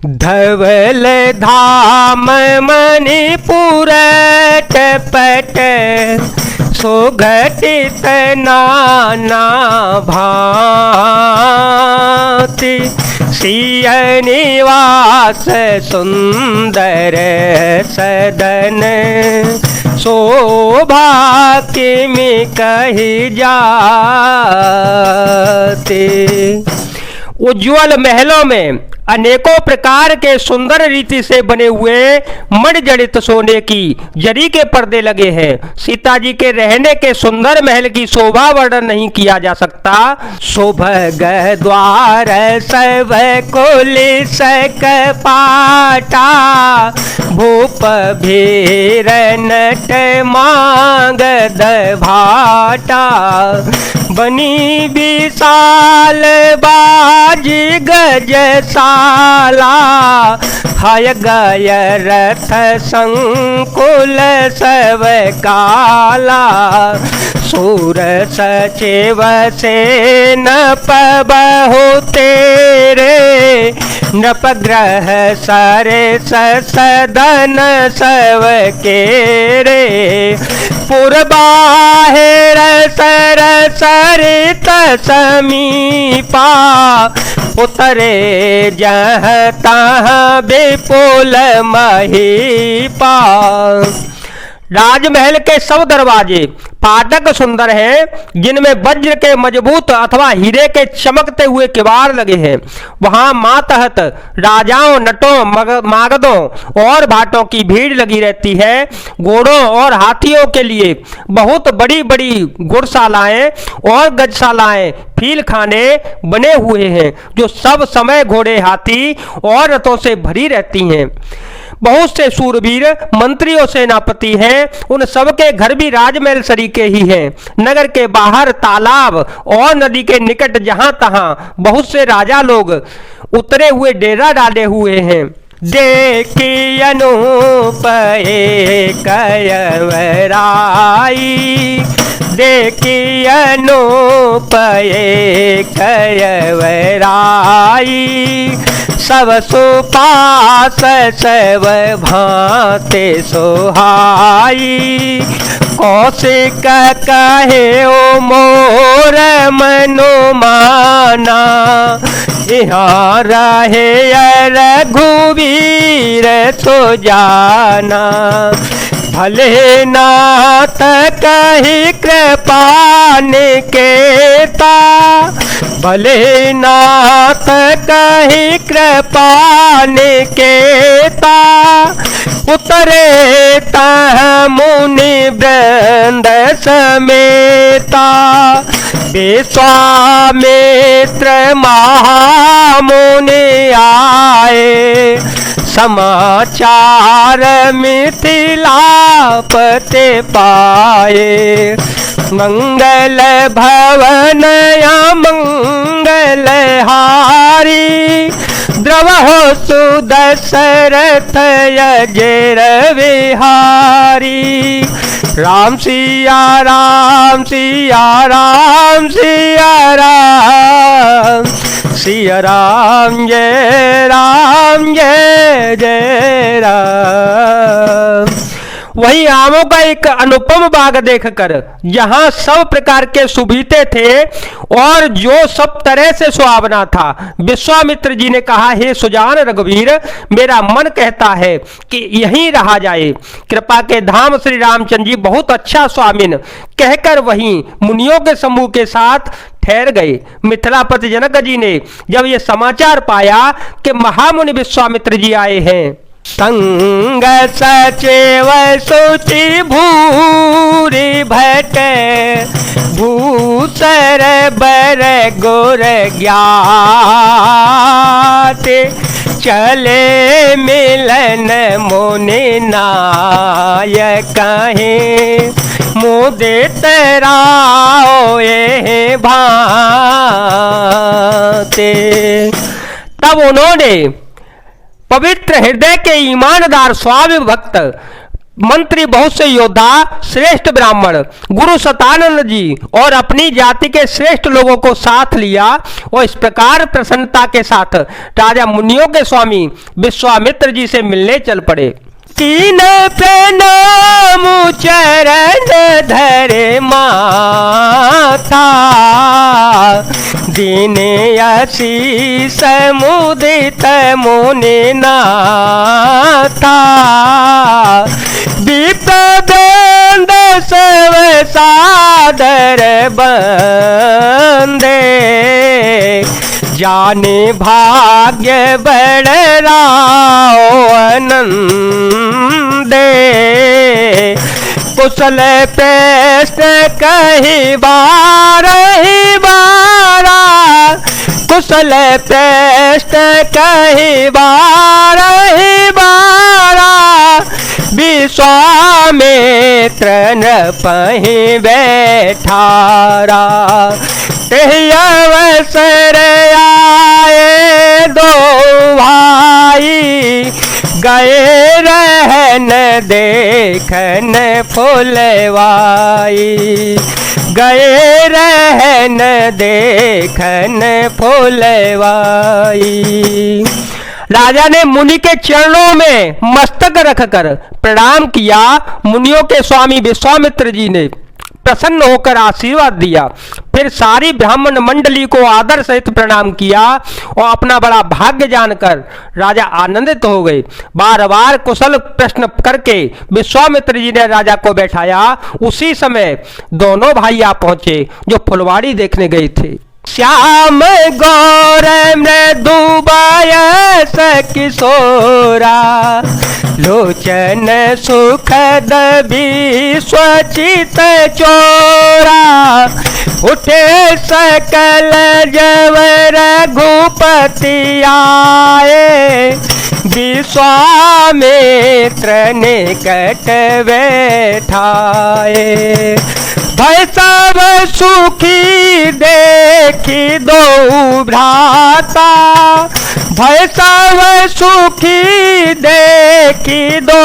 धवल धाम मणिपुर टपट सुघटित नाना भांति सिय निवास सुंदर सदन शोभा किमि कही जाती। उज्ज्वल महलों में अनेकों प्रकार के सुंदर रीति से बने हुए मणिजड़ित सोने की जरी के पर्दे लगे हैं। सीता जी के रहने के सुंदर महल की शोभा वर्णन नहीं किया जा सकता। शोभग द्वार सब कुलिस कपाटा भूप भीर नट मांगद भाटा बनी विशाल बाजी गजशाला हय गय रथ संकुल सब काला सूर सचिव से नप बहु तेरे नपग्रह सरे सदन सब के रे पुरबाहिर सर सरित समीपा उतरे जह तहाँ विपुल महीपा। राजमहल के सब दरवाजे फाटक सुंदर हैं जिनमें वज्र के मजबूत अथवा हीरे के चमकते हुए किवाड़ लगे हैं। वहां मातहत राजाओं नटों मागधों और भाटों की भीड़ लगी रहती है। घोड़ों और हाथियों के लिए बहुत बड़ी बड़ी गुड़शालाएं और गजशालाएं फील खाने बने हुए हैं जो सब समय घोड़े हाथी और रथों से भरी रहती हैं। बहुत से शूरवीर मंत्री और सेनापति हैं। उन सब के घर भी राजमहल सरीके ही हैं। नगर के बाहर तालाब और नदी के निकट जहां तहां बहुत से राजा लोग उतरे हुए डेरा डाले हुए हैं। देखी अनूप कयवराई देखी अनूप कयवराई सब सुपास सब भांति सोहाई कौशिक कहे ओ मोर मनुमाना यहाँ रहे रघुवीर तो जाना भले नाथ कही कृपा निकेता भले नाथ कही कृपा निकेता उतरे तह मुनि वृंद समेता विश्वामित्र महामुनि आए समाचार मिथिलापति पाए मंगल भवन मंगल हारी द्रवहो सुदशरथ यजेर विहारी राम सिया राम सिया राम सिया राम सिया राम जय जय राम। वही आमों का एक अनुपम बाग देखकर जहां सब प्रकार के सुभीते थे और जो सब तरह से सुहावना था, विश्वामित्र जी ने कहा, हे सुजान रघुवीर, मेरा मन कहता है कि यहीं रहा जाए। कृपा के धाम श्री रामचंद्र जी बहुत अच्छा स्वामिन कहकर वहीं मुनियों के समूह के साथ ठहर गए। मिथिलापति जनक जी ने जब ये समाचार पाया कि महामुनि विश्वामित्र जी आए हैं, संग सचिव सुचि भूरि भट भूसर बर गुर ज्ञात चले मिलन मुनि नायक मुदित राओ ये भांते। तब उन्होंने पवित्र हृदय के ईमानदार स्वामी भक्त मंत्री बहुत से योद्धा, श्रेष्ठ ब्राह्मण, गुरु सतानंद जी और अपनी जाति के श्रेष्ठ लोगों को साथ लिया और इस प्रकार प्रसन्नता के साथ राजा मुनियों के स्वामी विश्वामित्र जी से मिलने चल पड़े। तीन प्रणाम चरण धरे माथा, दीने आशीष मुदित मुनि नाथा, विप्रवृंद सब सादर बंदे, जाने भाग्य बड़ राओ आनंदे, कुशल प्रश्न कही बारा, कुशल प्रश्न कही बारा, विश्वामित्र नृपहि बैठारा, तेहि अवसर आए दो भाई, गए रहन देखन फुलवाई, गए रहन देखन फुलवाई। राजा ने मुनि के चरणों में मस्तक रखकर प्रणाम किया। मुनियों के स्वामी विश्वामित्र जी ने प्रसन्न होकर आशीर्वाद दिया। फिर सारी ब्राह्मण मंडली को आदर सहित प्रणाम किया और अपना बड़ा भाग्य जानकर राजा आनंदित हो गए। बार बार कुशल प्रश्न करके विश्वामित्र जी ने राजा को बैठाया। उसी समय दोनों भाई आ पहुंचे जो फुलवाड़ी देखने गए थे। श्याम गौर मृदुबायस किशोरा, लोचन सुखद विश्वचित चोरा, उठे सकल जव रघुपति आए, विश्वामित्र निकट बैठाए। भय सब सुखी देखी दो भ्राता, भय सब सुखी देखी दो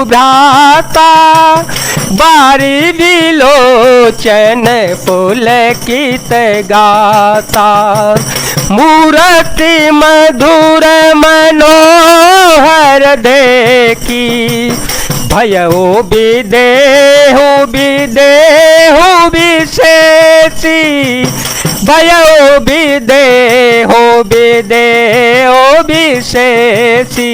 भ्राता, बारी विलोचन पुलकित गाता, मूर्ति मधुर मनोहर देखी, भयो विदेहु विदेहु विशेषी, भयो विदेहु विदेहु विशेषी।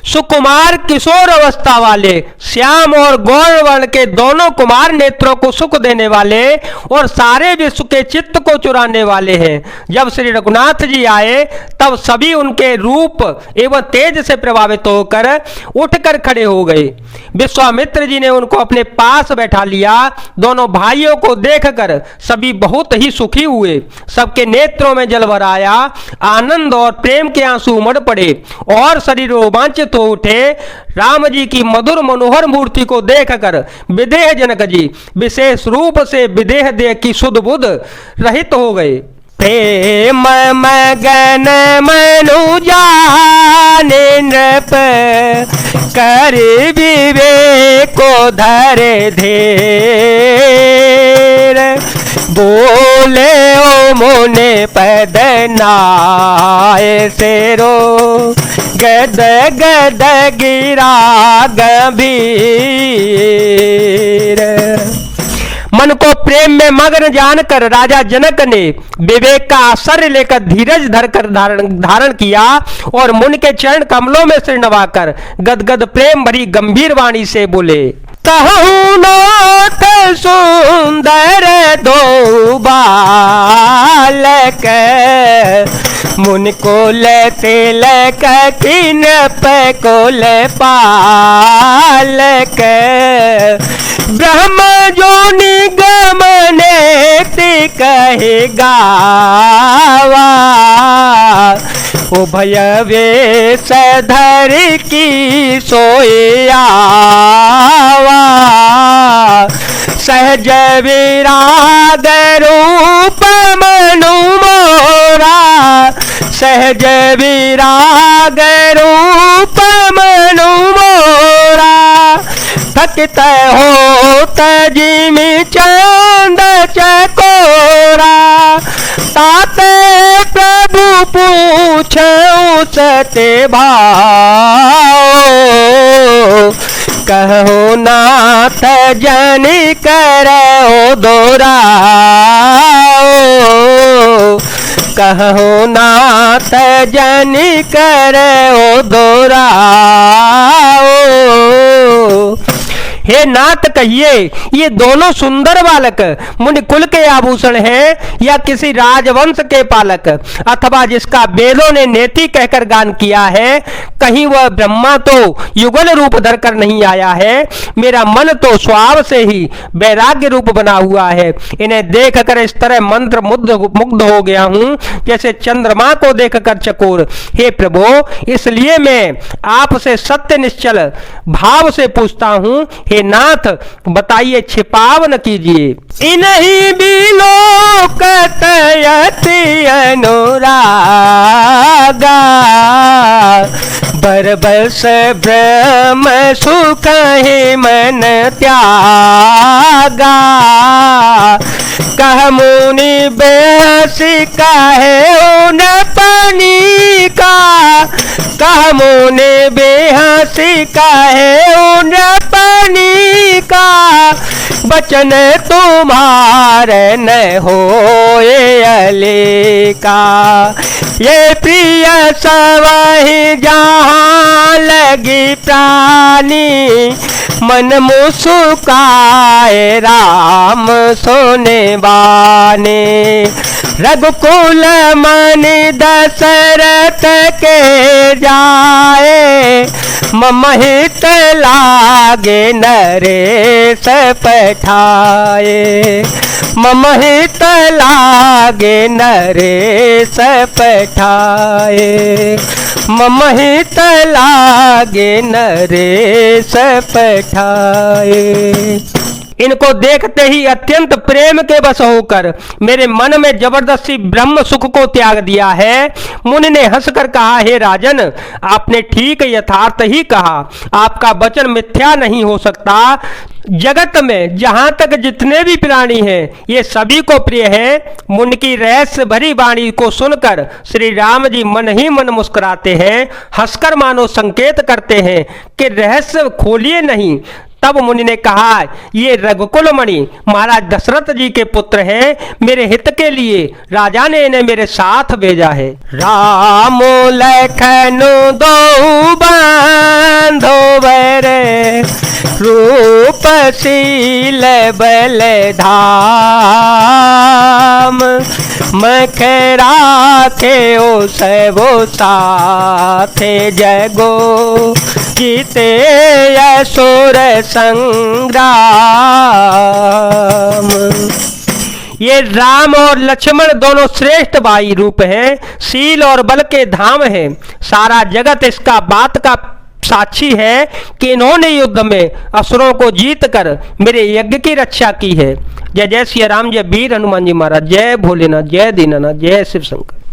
सुकुमार किशोर अवस्था वाले श्याम और गौर वर्ण के दोनों कुमार नेत्रों को सुख देने वाले और सारे विश्व के चित्त को चुराने वाले हैं। जब श्री रघुनाथ जी आए तब सभी उनके रूप एवं तेज से प्रभावित होकर उठकर खड़े हो गए। विश्वामित्र जी ने उनको अपने पास बैठा लिया। दोनों भाइयों को देखकर सभी बहुत ही सुखी हुए। सबके नेत्रों में जल भर आया। आनंद और प्रेम के आंसू उमड़ पड़े और शरीर रोमांचित हो उठे। राम जी की मधुर मनोहर मूर्ति को देखकर विदेह जनक जी विशेष रूप से विदेह देह की सुध बुध रहित हो गए। प्रेम मगन मनु जाने नृप, कर विवेको धरे धीर, बोले ओ मोने पद नाय सेरो, गद गद गिरा गंभीर। मन को प्रेम में मग्न जानकर राजा जनक ने विवेक का आश्रय लेकर धीरज धरकर धारण किया और मुनि के चरण कमलों में सिर नवाकर गदगद प्रेम भरी गंभीर वाणी से बोले, कहूँ नाथ सुंदर दो बालक, मुन कोल तिलक किनप कोल पालक, ब्रह्म जो निगमने कहे गावा, उभय वेश धर की सोयावा, सहज विराग रूप मनु मोरा, सहज विराग रूप मनु मोरा, थकित होत जिमि चंद चकोरा। ताते प्रभु पूछऊं सते भाव, कहो नाथ जनि करो दोराओ। कहो नाथ जनि करो दोराओ। हे नाथ कहिए, ये दोनों सुंदर बालक मुनि कुल के आभूषण हैं या किसी राजवंश के पालक, अथवा जिसका वेदों ने नेति कहकर गान किया है? कहीं वह ब्रह्मा तो युगल रूप धरकर नहीं आया है? मेरा मन तो स्वभाव से ही वैराग्य रूप बना हुआ है। इन्हें देखकर इस तरह मंत्र मुग्ध हो गया हूं जैसे चंद्रमा को देखकर चकोर। हे प्रभु, इसलिए मैं आपसे सत्य निश्चल भाव से पूछता हूं, हे नाथ बताइए, छिपाव न कीजिए। इन्हीं बिलोकत यति अनुरागा, बरबस ब्रह्म सुख ही मन त्यागा। कह मुनि बेहसी काहे उन पानी का, कह मुनि बेहसी काहे उन पानी का। बचन तुम्हारे न होए अलेका, ये प्रिय सवहि जहाँ लगी प्राणी। मन मुस्काए राम सोने बाने, रघुकुल मनि दशरथ के जाए। ममहित लागे नरेश पठाए, ममहित लागे नरेश पठाए। ममहित लागे नरेश पठाए। इनको देखते ही अत्यंत प्रेम के वश होकर मेरे मन में जबरदस्ती ब्रह्म सुख को त्याग दिया है। मुनि ने हंसकर कहा, हे राजन, आपने ठीक यथार्थ ही कहा। आपका वचन मिथ्या नहीं हो सकता। जगत में जहां तक जितने भी प्राणी हैं, ये सभी को प्रिय है। मुनि की रहस्य भरी वाणी को सुनकर श्री राम जी मन ही मन मुस्कुराते हैं, हंसकर मानो संकेत करते हैं कि रहस्य खोलिए नहीं। तब मुनि ने कहा, ये रघुकुल मणि महाराज दशरथ जी के पुत्र हैं। मेरे हित के लिए राजा ने इन्हें मेरे साथ भेजा है। राम लखन दो बांधोवर, रूप शील बल धाम। मख राखे ओ सबो साथे जगो, जीते असुर संग्राम। ये राम और लक्ष्मण दोनों श्रेष्ठ भाई रूप हैं, शील और बल के धाम हैं। सारा जगत इसका बात का साक्षी है कि इन्होंने युद्ध में असुरों को जीत कर मेरे यज्ञ की रक्षा की है। जय जय श्री राम, जय वीर हनुमान जी महाराज, जय भोलेनाथ, जय दीनानाथ, जय शिव शंकर।